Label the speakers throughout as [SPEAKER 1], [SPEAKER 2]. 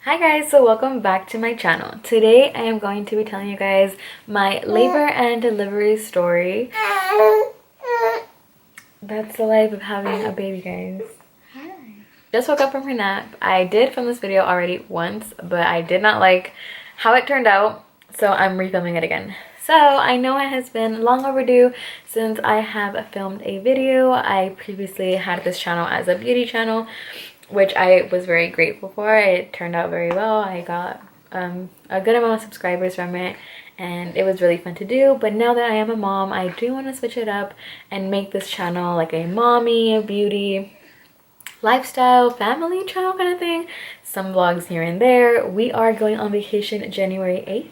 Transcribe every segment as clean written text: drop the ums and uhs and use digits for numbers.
[SPEAKER 1] Hi guys, so welcome back to my channel. Today I am going to be telling you guys my labor and delivery story. That's the life of having a baby, guys. Hi. Just woke up from her nap. I did film this video already once, but I did not like how it turned out, so I'm refilming it again. So I know it has been long overdue since I have filmed a video. I previously had this channel as a beauty channel, which I was very grateful for. It turned out very well. I got a good amount of subscribers from it, and it was really fun to do. But now that I am a mom, I do want to switch it up and make this channel like a mommy, beauty, lifestyle, family channel kind of thing. Some vlogs here and there. We are going on vacation January 8th.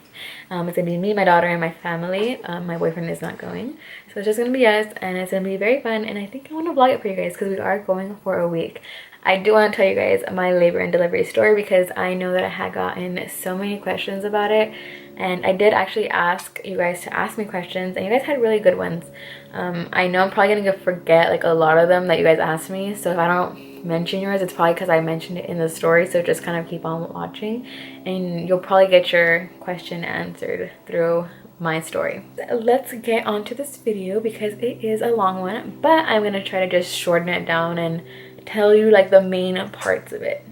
[SPEAKER 1] It's gonna be me, my daughter, and my family. My boyfriend is not going, so it's just gonna be us, and it's gonna be very fun. And I think I want to vlog it for you guys because we are going for a week. I do want to tell you guys my labor and delivery story because I know that I had gotten so many questions about it, and I did actually ask you guys to ask me questions, and you guys had really good ones. I know I'm probably gonna forget like a lot of them that you guys asked me, so if I don't mention yours, it's probably because I mentioned it in the story. So just kind of keep on watching and you'll probably get your question answered through my story. Let's get on to this video because it is a long one, but I'm gonna try to just shorten it down and tell you like the main parts of it.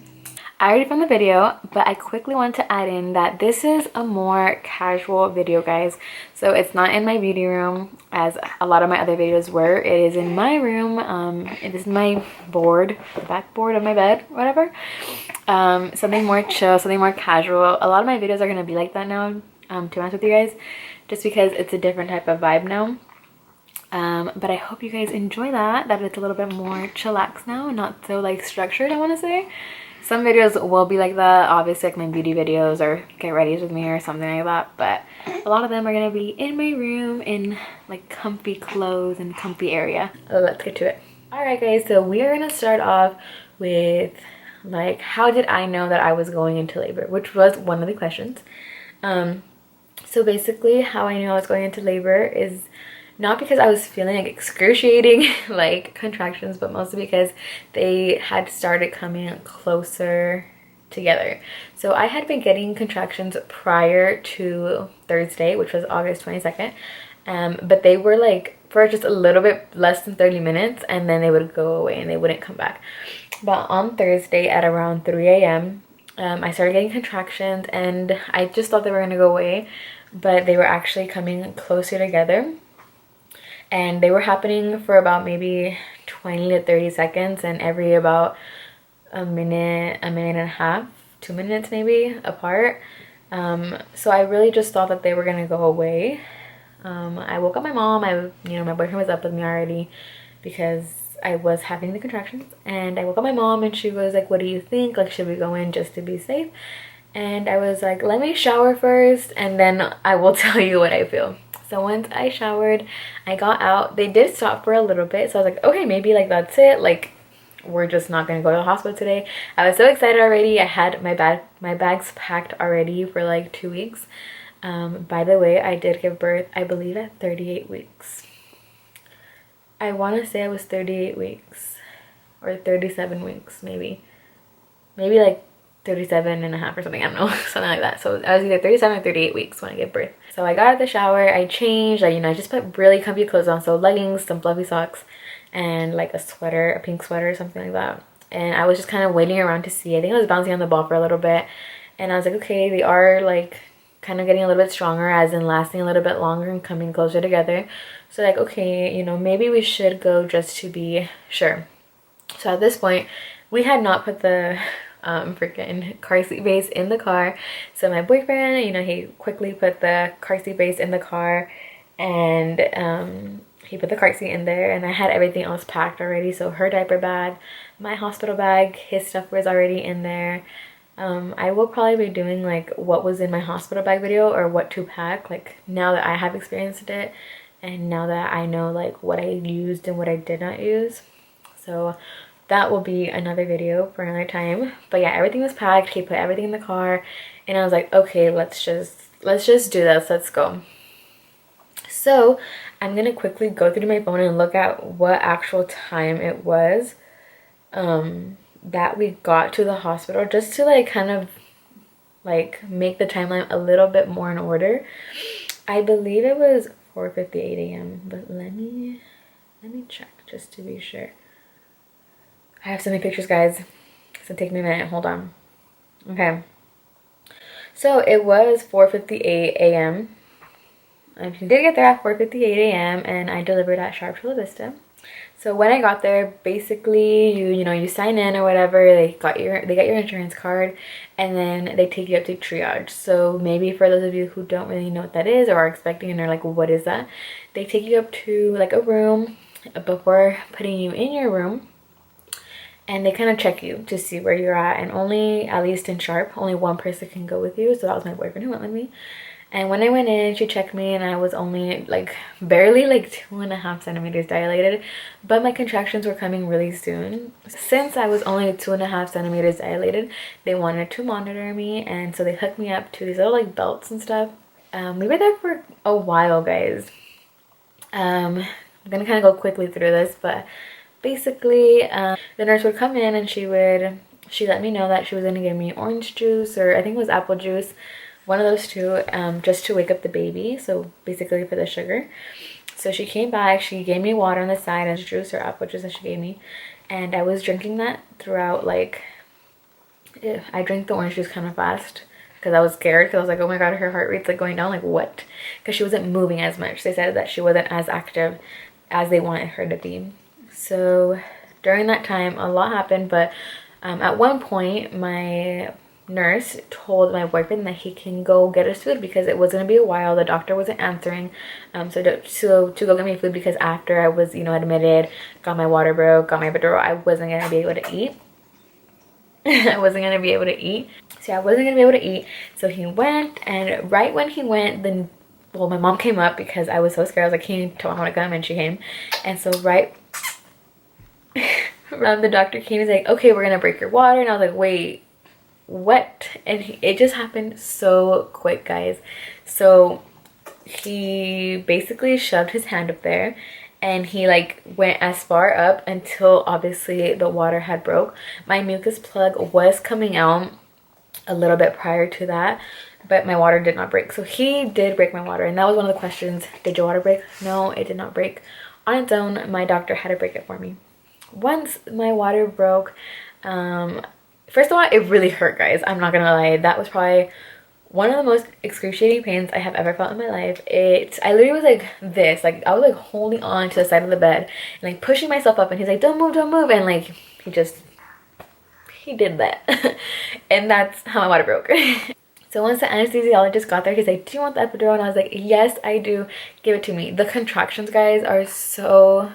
[SPEAKER 1] I already filmed the video, but I quickly want to add in that this is a more casual video, guys. So it's not in my beauty room as a lot of my other videos were. It is in my room. It is my board, the backboard of my bed, whatever. Something more chill, something more casual. A lot of my videos are going to be like that now, to be honest with you guys, just because it's a different type of vibe now. But I hope you guys enjoy that it's a little bit more chillax now and not so like structured, I want to say. Some videos will be like that, obviously, like my beauty videos or get ready with me or something like that, but a lot of them are gonna be in my room in like comfy clothes and comfy area. Let's get to it. All right guys, so we are gonna start off with like, how did I know that I was going into labor, which was one of the questions. So basically how I knew I was going into labor is not because I was feeling like excruciating like contractions, but mostly because they had started coming closer together. So I had been getting contractions prior to Thursday, which was August 22nd, but they were like for just a little bit less than 30 minutes, and then they would go away and they wouldn't come back. But on Thursday at around 3 a.m. I started getting contractions, and I just thought they were gonna go away, but they were actually coming closer together. And they were happening for about maybe 20 to 30 seconds, and every about a minute and a half, 2 minutes maybe apart. So I really just thought that they were gonna go away. I woke up my mom. My boyfriend was up with me already because I was having the contractions, and I woke up my mom, and she was like, what do you think? Like, should we go in just to be safe? And I was like, let me shower first, and then I will tell you what I feel. So once I showered, I got out. They did stop for a little bit, so I was like, okay, maybe like that's it. Like, we're just not gonna go to the hospital today. I was so excited already. I had my bags packed already for like 2 weeks. By the way, I did give birth, I believe, at 38 weeks. I want to say I was 38 weeks or 37 weeks, maybe like 37 and a half or something, I don't know, something like that. So I was either 37 or 38 weeks when I gave birth. So I got out of the shower, I changed, I just put really comfy clothes on, so leggings, some fluffy socks, and like a sweater, a pink sweater or something like that. And I was just kind of waiting around to see. I think I was bouncing on the ball for a little bit, and I was like, okay, they are like kind of getting a little bit stronger, as in lasting a little bit longer and coming closer together. So like, okay, maybe we should go just to be sure. So at this point, we had not put the freaking car seat base in the car. So my boyfriend, he quickly put the car seat base in the car, and he put the car seat in there, and I had everything else packed already. So her diaper bag, my hospital bag, his stuff was already in there. I will probably be doing like what was in my hospital bag video, or what to pack, like now that I have experienced it and now that I know like what I used and what I did not use. So that will be another video for another time. But yeah, everything was packed. He put everything in the car, and I was like, okay, let's just do this. Let's go. So I'm gonna quickly go through my phone and look at what actual time it was that we got to the hospital, just to like kind of like make the timeline a little bit more in order. I believe it was 4:58 a.m. but let me check just to be sure. I have so many pictures, guys, so take me a minute. Hold on. Okay, so it was 4:58 a.m. I did get there at 4:58 a.m. and I delivered at Sharp Chula Vista. So when I got there, basically you know, you sign in or whatever, they get your insurance card, and then they take you up to triage. So maybe for those of you who don't really know what that is or are expecting and are like, what is that? They take you up to like a room before putting you in your room, and they kind of check you to see where you're at. And only, at least in Sharp, only one person can go with you. So that was my boyfriend who went with me. And when I went in, she checked me and I was only like barely like 2.5 centimeters dilated, but my contractions were coming really soon. Since I was only 2.5 centimeters dilated, they wanted to monitor me, and so they hooked me up to these little like belts and stuff. We were there for a while, guys. I'm gonna kind of go quickly through this, but basically the nurse would come in and she let me know that she was gonna give me orange juice, or I think it was apple juice, one of those two, just to wake up the baby, so basically for the sugar. So she came back, she gave me water on the side and juice or apple juice that she gave me, and I was drinking that throughout. Like, I drank the orange juice kind of fast because I was scared, because I was like, oh my god, her heart rate's like going down, like what? Because she wasn't moving as much. They said that she wasn't as active as they wanted her to be. So during that time a lot happened, but at one point my nurse told my boyfriend that he can go get us food because it was going to be a while. The doctor wasn't answering, so to go get me food, because after I was, you know, admitted, got my water broke, got my epidural, I wasn't going to be able to eat. I wasn't going to be able to eat. So I wasn't going to be able to eat. So he went, and right when he went, then, well, my mom came up because I was so scared. I was like, can you tell my mom to come? And she came. And so right around, the doctor came, he's like, okay, we're going to break your water. And I was like, wait, what? And it just happened so quick, guys. So he basically shoved his hand up there, and he like went as far up until obviously the water had broke. My mucus plug was coming out a little bit prior to that, but my water did not break. So he did break my water, and that was one of the questions. Did your water break? No, it did not break on its own. My doctor had to break it for me. Once my water broke, first of all, it really hurt, guys. I'm not gonna lie. That was probably one of the most excruciating pains I have ever felt in my life. I literally was like this. Like, I was like holding on to the side of the bed and like pushing myself up, and he's like, don't move, don't move. And like, he did that. And that's how my water broke. So once the anesthesiologist got there, he's like, do you want the epidural? And I was like, yes, I do. Give it to me. The contractions, guys, are so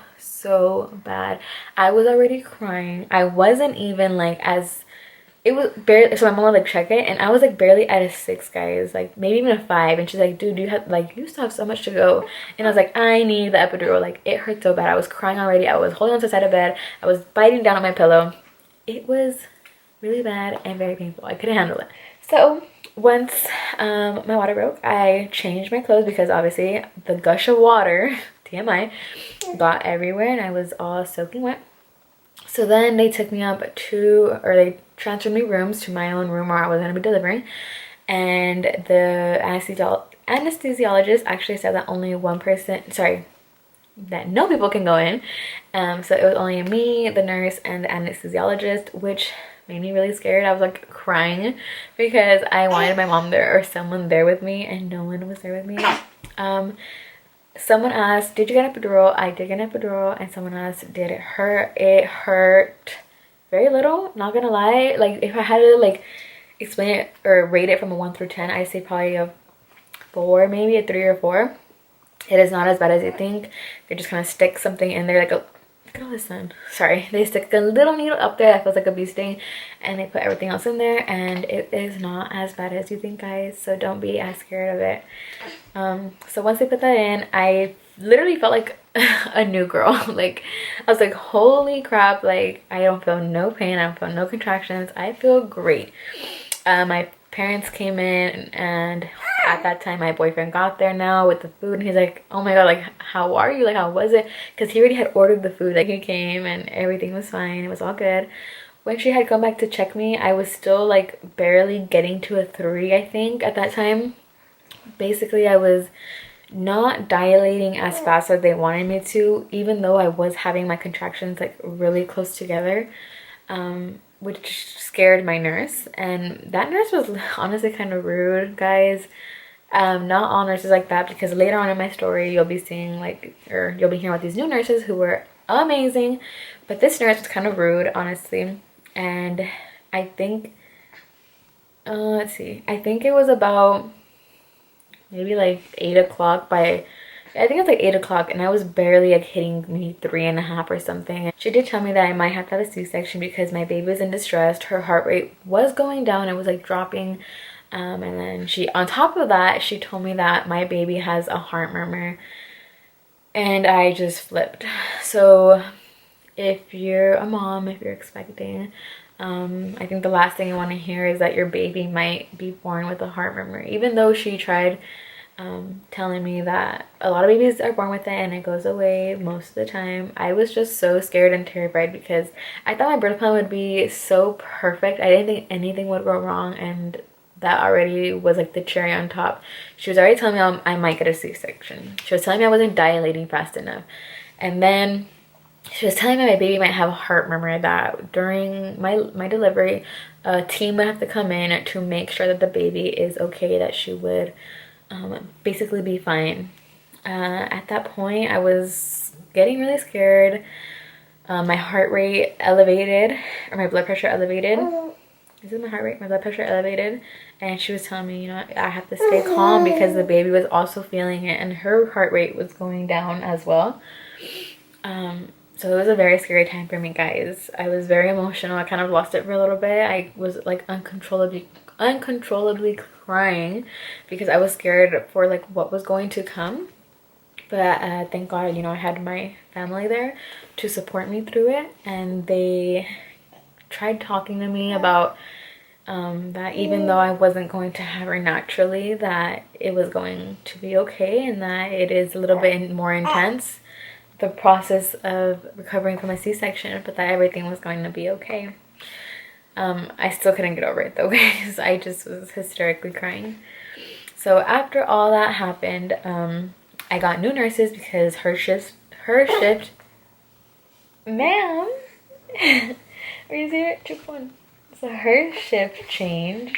[SPEAKER 1] bad. I was already crying. I wasn't even like it was barely, so my mom would like check it, and I was like barely at a 6, guys, like maybe even a 5, and she's like, dude, you still have so much to go. And I was like, I need the epidural. Like, it hurt so bad. I was crying already. I was holding on to the side of bed. I was biting down on my pillow. It was really bad and very painful. I couldn't handle it. So once my water broke, I changed my clothes because obviously the gush of water, TMI, got everywhere and I was all soaking wet. So then they took me up to, or they transferred me rooms to my own room where I was going to be delivering. And the anesthesiologist actually said that only one person, that no people can go in. So it was only me, the nurse, and the anesthesiologist, which made me really scared. I was like crying because I wanted my mom there or someone there with me, and no one was there with me. Someone asked, did you get an epidural? I did get an epidural. And someone asked, did it hurt? It hurt very little, not gonna lie. Like, if I had to like explain it or rate it from a 1 through 10, I'd say probably a 4, maybe a 3 or 4. It is not as bad as you think. They just kind of stick something in there, like a, look at all this sun. Sorry, they stick a little needle up there that feels like a bee sting, and they put everything else in there, and it is not as bad as you think, guys. So don't be as scared of it. So once they put that in, I literally felt like a new girl. Like, I was like, holy crap, like, I don't feel no pain, I don't feel no contractions, I feel great. My parents came in, and at that time my boyfriend got there now with the food, and he's like, oh my god, like, how are you, like, how was it? Because he already had ordered the food. Like, he came and everything was fine, it was all good. when she had come back to check me, I was still like barely getting to a 3, I think, at that time. Basically, I was not dilating as fast as they wanted me to, even though I was having my contractions like really close together, which scared my nurse. And that nurse was honestly kind of rude, guys. Not all nurses like that, because later on in my story you'll be seeing like, or you'll be hearing about these new nurses who were amazing, but this nurse was kind of rude, honestly. And I think let's see, I think it was about maybe like 8 o'clock by, I think it's like 8 o'clock, and I was barely like hitting maybe 3.5 or something. She did tell me that I might have to have a C-section because my baby was in distress. Her heart rate was going down, it was like dropping. And then she, on top of that, she told me that my baby has a heart murmur, and I just flipped. So if you're a mom, if you're expecting, I think the last thing you want to hear is that your baby might be born with a heart murmur, even though she tried telling me that a lot of babies are born with it and it goes away most of the time. I was just so scared and terrified because I thought my birth plan would be so perfect. I didn't think anything would go wrong, and that already was like the cherry on top. She was already telling me I might get a C-section. She was telling me I wasn't dilating fast enough. And then she was telling me my baby might have a heart murmur, that during my delivery, a team would have to come in to make sure that the baby is okay, that she would basically be fine. At that point, I was getting really scared. My heart rate elevated, or my blood pressure elevated. Is it my heart rate? My blood pressure elevated. And she was telling me, you know, I have to stay calm because the baby was also feeling it, and her heart rate was going down as well. So it was a very scary time for me, guys. I was very emotional. I kind of lost it for a little bit. I was like uncontrollably crying because I was scared for like what was going to come. But thank God, you know, I had my family there to support me through it, and they tried talking to me about that even though I wasn't going to have her naturally, that it was going to be okay, and that it is a little bit more intense, the process of recovering from a C-section, but that everything was going to be okay. I still couldn't get over it though, guys. I just was hysterically crying. So after all that happened, I got new nurses because her shift, ma'am, are you there? So her shift changed,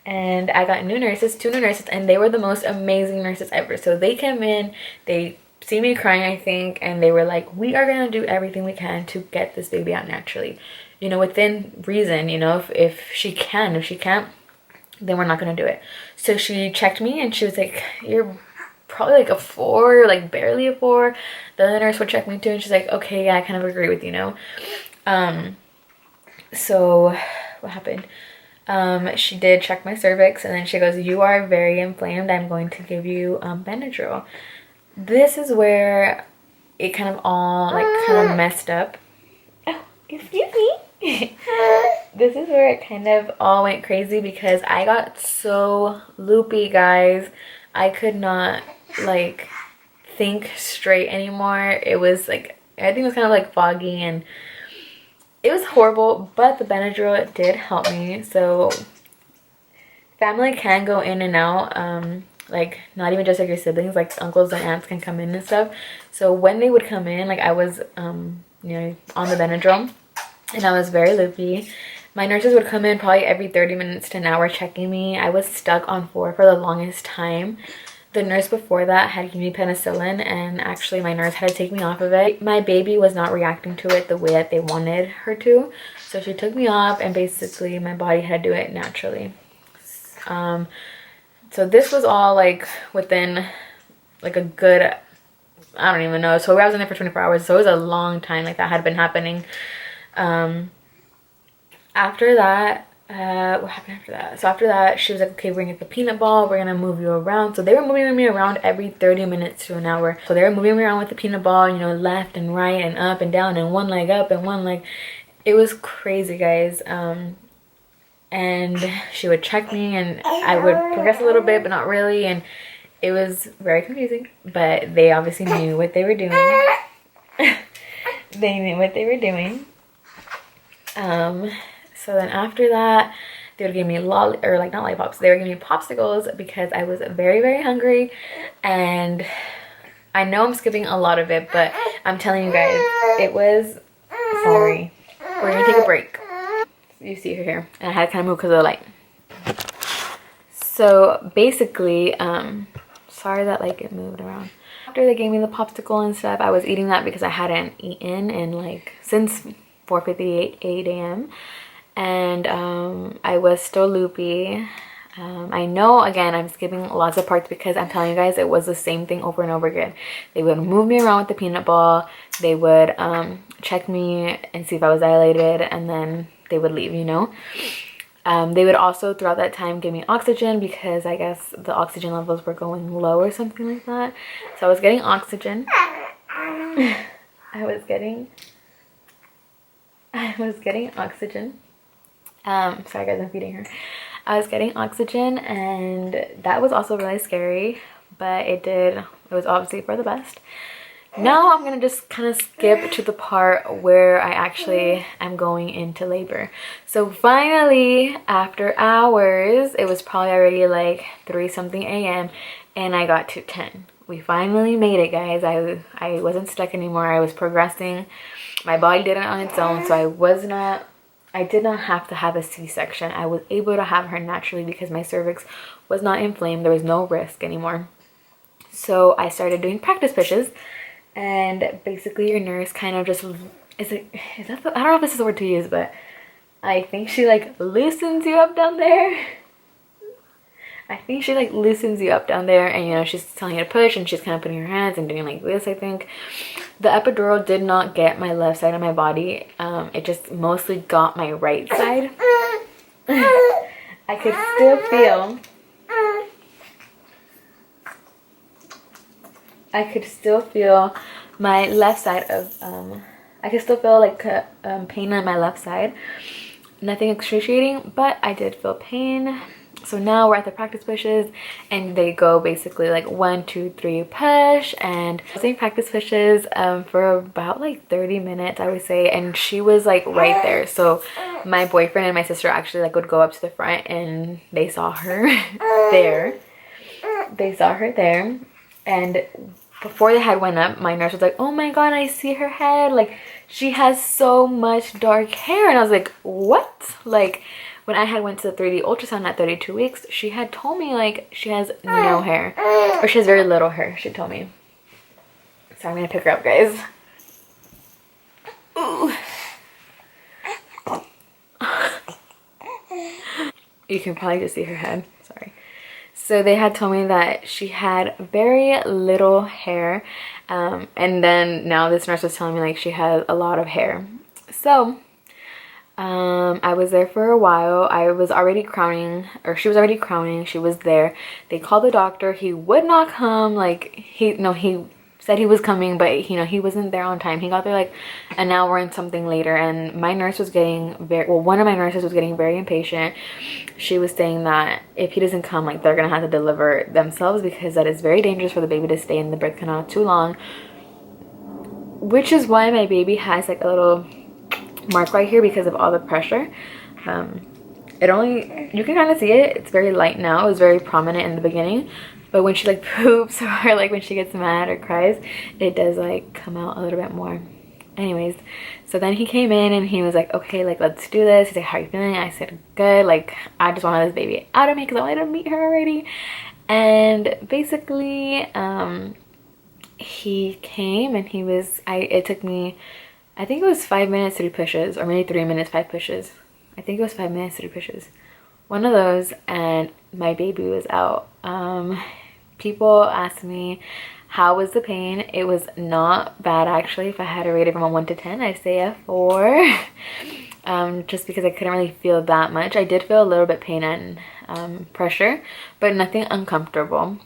[SPEAKER 1] and I got new nurses, 2 new nurses, and they were the most amazing nurses ever. So they came in, they see me crying, I think, and they were like, we are gonna do everything we can to get this baby out naturally, you know, within reason, you know, if she can. If she can't, then we're not gonna do it. So she checked me and she was like, you're probably like a 4, like barely a 4. The other nurse would check me too, and she's like, okay, yeah, I kind of agree with you, know. So what happened? She did check my cervix, and then she goes, you are very inflamed, I'm going to give you Benadryl. This is where it kind of all like kind of messed up. Oh, excuse me. This is where it kind of all went crazy because I got so loopy, guys. I could not like think straight anymore. It was like everything was kind of like foggy, and it was horrible, but the Benadryl did help me. So family can go in and out, like not even just like your siblings, like uncles and aunts can come in and stuff. So when they would come in, like I was you know, on the Benadryl, and I was very loopy. My nurses would come in probably every 30 minutes to an hour checking me. I was stuck on 4 for the longest time. The nurse before that had given me penicillin, and actually my nurse had to take me off of it. My baby was not reacting to it the way that they wanted her to, so she took me off, and basically my body had to do it naturally. So this was all like within like a good, I don't even know, so I was in there for 24 hours, so it was a long time like that had been happening. After that, what happened after that? So after that, she was like, okay, we're gonna get the peanut ball, we're gonna move you around. So they were moving me around every 30 minutes to an hour. So they were moving me around with the peanut ball, you know, left and right and up and down, and one leg up and one leg. It was crazy, guys. And she would check me, and I would progress a little bit, but not really, and it was very confusing. But they obviously knew what they were doing. They knew what they were doing. So then after that, they would give me not lollipops, they would give me popsicles because I was very, very hungry. And I know I'm skipping a lot of it, but I'm telling you guys, it was, sorry, we're gonna take a break. You see her here, and I had to kind of move because of the light. So basically, sorry that like it moved around. After they gave me the popsicle and stuff, I was eating that because I hadn't eaten in like since 4:58 a.m. and I was still loopy. I know, again, I'm skipping lots of parts because I'm telling you guys, it was the same thing over and over again. They would move me around with the peanut ball, they would check me and see if I was dilated, and then they would leave, you know. They would also throughout that time give me oxygen because I guess the oxygen levels were going low or something like that. So I was getting oxygen. I was getting oxygen. Sorry guys, I'm feeding her. I was getting oxygen, and that was also really scary, but it was obviously for the best. Now I'm gonna just kind of skip to the part where I actually am going into labor. So finally, after hours, it was probably already like 3-something a.m. and I got to 10. We finally made it, guys. I wasn't stuck anymore. I was progressing. My body did it on its own, so I did not have to have a C-section. I was able to have her naturally because my cervix was not inflamed. There was no risk anymore. So I started doing practice pushes, and basically your nurse kind of just, I don't know if this is the word to use, but I think she like loosens you up down there. I think she like loosens you up down there, and you know, she's telling you to push, and she's kind of putting her hands and doing like this, I think. The epidural did not get my left side of my body. It just mostly got my right side. I could still feel my left side of, I could still feel like pain on my left side. Nothing excruciating, but I did feel pain. So now we're at the practice pushes, and they go basically like 1, 2, 3 push, and I was doing practice pushes for about like 30 minutes, I would say, and she was like right there. So my boyfriend and my sister actually like would go up to the front, and they saw her there. They saw her there, and before the head went up, my nurse was like, oh my god, I see her head, like she has so much dark hair. And I was like, what? Like when I had went to the 3D ultrasound at 32 weeks, she had told me like she has no hair, or she has very little hair, she told me. So I'm gonna pick her up, guys. Ooh. You can probably just see her head, sorry. So they had told me that she had very little hair, and then now this nurse was telling me like she has a lot of hair. So I was there for a while. I was already crowning, or she was already crowning. She was there. They called the doctor. He would not come. Like he said he was coming, but you know, he wasn't there on time. He got there like an hour and something later, and my nurse was getting one of my nurses was getting very impatient. She was saying that if he doesn't come, like they're gonna have to deliver themselves, because that is very dangerous for the baby to stay in the birth canal too long, which is why my baby has like a little mark right here because of all the pressure. You can kind of see it. It's very light now. It was very prominent in the beginning, but when she like poops or like when she gets mad or cries, it does like come out a little bit more. Anyways, so then he came in and he was like, okay, like let's do this. He's like, how are you feeling? I said, good. Like I just wanted this baby out of me because I wanted to meet her already. And basically he came, and it took me, I think it was 5 minutes, 3 pushes, or maybe 3 minutes, 5 pushes. I think it was 5 minutes, 3 pushes. One of those, and my baby was out. People asked me, how was the pain? It was not bad, actually. If I had to rate it from a 1 to 10, I'd say a 4. Just because I couldn't really feel that much. I did feel a little bit pain and pressure, but nothing uncomfortable.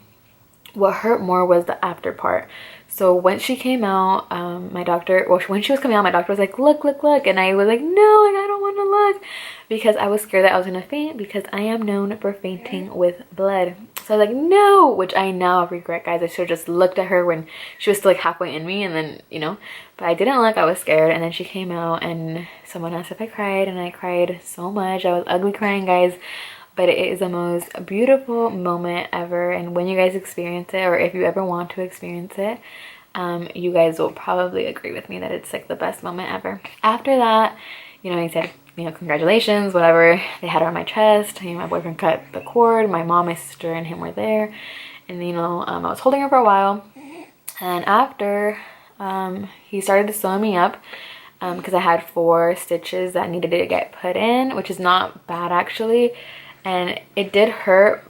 [SPEAKER 1] What hurt more was the after part. So when she came out, when she was coming out, my doctor was like, look, look, look. And I was like, no, like, I don't want to look, because I was scared that I was going to faint, because I am known for fainting with blood. So I was like, no, which I now regret, guys. I should have just looked at her when she was still like halfway in me, and then, you know, but I didn't look. I was scared. And then she came out and someone asked if I cried, and I cried so much. I was ugly crying, guys, but it is the most beautiful moment ever. And when you guys experience it, or if you ever want to experience it, you guys will probably agree with me that it's like the best moment ever. After that, you know, he said, you know, congratulations, whatever. They had her on my chest. You know, my boyfriend cut the cord. My mom, my sister, and him were there. And, you know, I was holding her for a while. And after, he started sewing me up, because I had 4 stitches that needed to get put in, which is not bad actually. And it did hurt,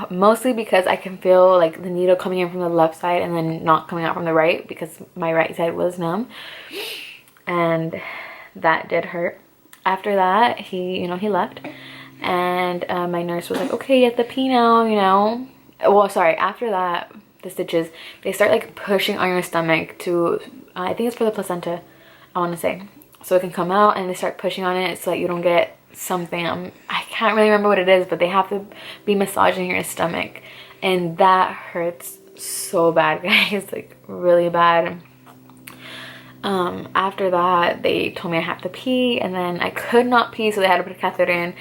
[SPEAKER 1] mostly because I can feel like the needle coming in from the left side and then not coming out from the right, because my right side was numb. And that did hurt. After that, he left, and my nurse was like, okay, you have to pee now, you know. Well, sorry, after that, the stitches, they start like pushing on your stomach to, I think it's for the placenta, I want to say, so it can come out, and they start pushing on it so that you don't get something, I can't really remember what it is, but they have to be massaging your stomach, and that hurts so bad, guys, like really bad. After that, they told me I have to pee, and then I could not pee, so they had to put a catheter in,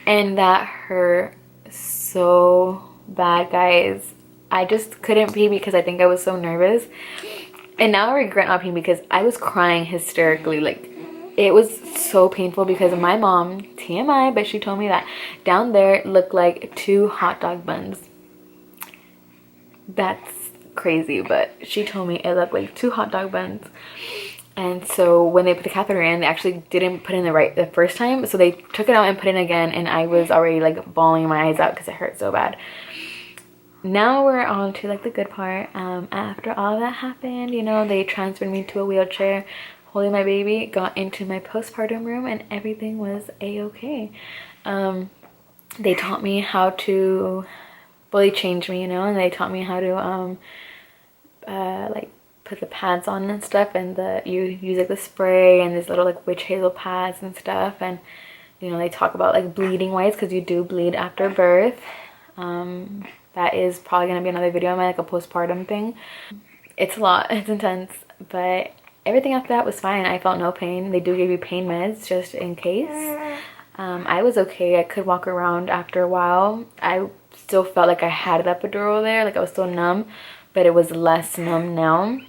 [SPEAKER 1] and that hurt so bad, guys. I just couldn't pee because I think I was so nervous, and now I regret not peeing because I was crying hysterically. Like, it was so painful because my mom, TMI, but she told me that down there looked like 2 hot dog buns. That's crazy, but she told me it looked like 2 hot dog buns. And so when they put the catheter in, they actually didn't put in the first time, so they took it out and put it in again, and I was already like bawling my eyes out because it hurt so bad. Now we're on to like the good part. After all that happened, you know, they transferred me to a wheelchair, holding my baby, got into my postpartum room, and everything was a-okay. They taught me how to, well, they changed me, you know, and they taught me how to like put the pads on and stuff, and you use like the spray and this little like witch hazel pads and stuff. And, you know, they talk about like bleeding whites, because you do bleed after birth. That is probably gonna be another video on my like a postpartum thing. It's a lot, it's intense, but everything after that was fine. I felt no pain. They do give you pain meds just in case. I was okay. I could walk around after a while. I still felt like I had the epidural there, like I was still numb, but it was less numb now.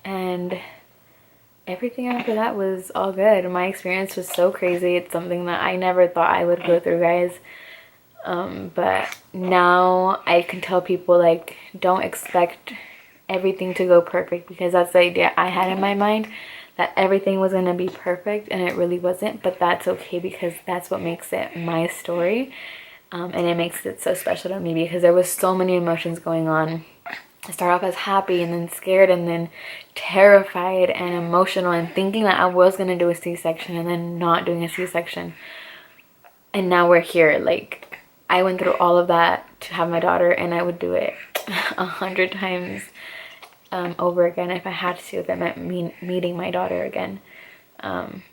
[SPEAKER 1] And everything after that was all good. My experience was so crazy. It's something that I never thought I would go through, guys. But now I can tell people, like, don't expect everything to go perfect, because that's the idea I had in my mind, that everything was going to be perfect, and it really wasn't. But that's okay, because that's what makes it my story, and it makes it so special to me, because there was so many emotions going on. I started off as happy, and then scared, and then terrified and emotional, and thinking that I was going to do a C-section, and then not doing a C-section. And now we're here. Like, I went through all of that to have my daughter, and I would do it 100 times over again if I had to, if it meant meeting my daughter again. And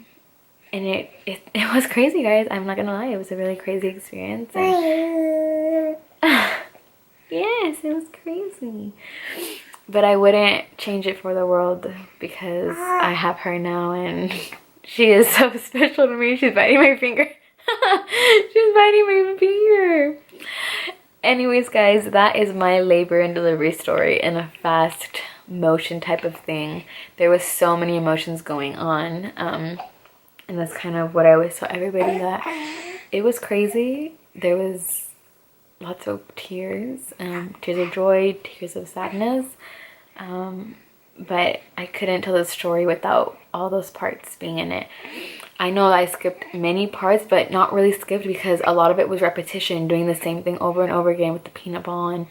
[SPEAKER 1] it was crazy, guys. I'm not gonna lie, it was a really crazy experience. And yes, it was crazy, but I wouldn't change it for the world, because I have her now, and she is so special to me. She's biting my finger. She's biting my finger. Anyways, guys, that is my labor and delivery story in a fast motion type of thing. There was so many emotions going on, and that's kind of what I always tell everybody, that it was crazy. There was lots of tears, tears of joy, tears of sadness, but I couldn't tell the story without all those parts being in it. I know I skipped many parts, but not really skipped, because a lot of it was repetition, doing the same thing over and over again with the peanut ball and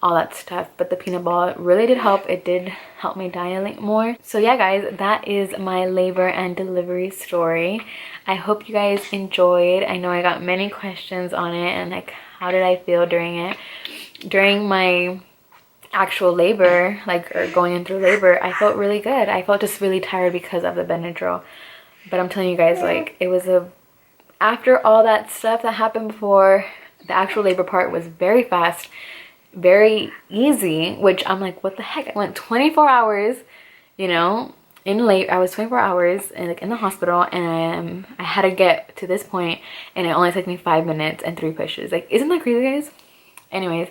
[SPEAKER 1] all that stuff. But the peanut ball really did help. It did help me dilate more. So yeah, guys, that is my labor and delivery story. I hope you guys enjoyed. I know I got many questions on it, and like, how did I feel during it? During my actual labor, like, or going in through labor, I felt really good. I felt just really tired because of the Benadryl. But I'm telling you guys, like, it was after all that stuff that happened before, the actual labor part was very fast. very easy, which I'm like, what the heck? I went 24 hours, you know, I was 24 hours in, like, in the hospital, and I had to get to this point, and it only took me 5 minutes and 3 pushes. Like, isn't that crazy, guys? Anyways,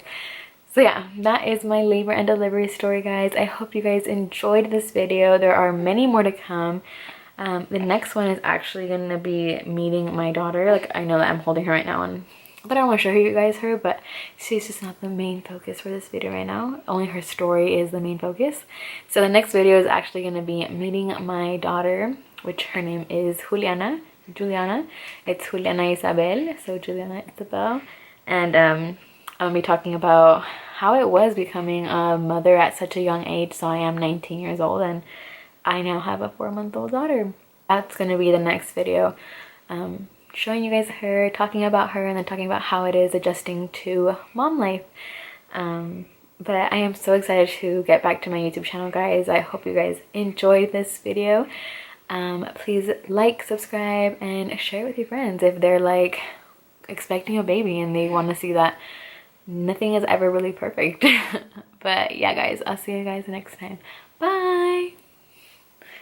[SPEAKER 1] so yeah, that is my labor and delivery story, guys. I hope you guys enjoyed this video. There are many more to come. The next one is actually gonna be meeting my daughter. Like, I know that I'm holding her right now, but I don't want to show you guys her, but she's just not the main focus for this video right now. Only her story is the main focus. So the next video is actually going to be meeting my daughter, which her name is Juliana. It's Juliana Isabel, so Juliana Isabel. And I'm going to be talking about how it was becoming a mother at such a young age. So I am 19 years old, and I now have a 4-month-old daughter. That's going to be the next video. Showing you guys her, talking about her, and then talking about how it is adjusting to mom life. But I am so excited to get back to my YouTube channel, guys. I hope you guys enjoyed this video. Please like, subscribe, and share it with your friends if they're like expecting a baby and they want to see that nothing is ever really perfect. But yeah, guys, I'll see you guys next time. Bye.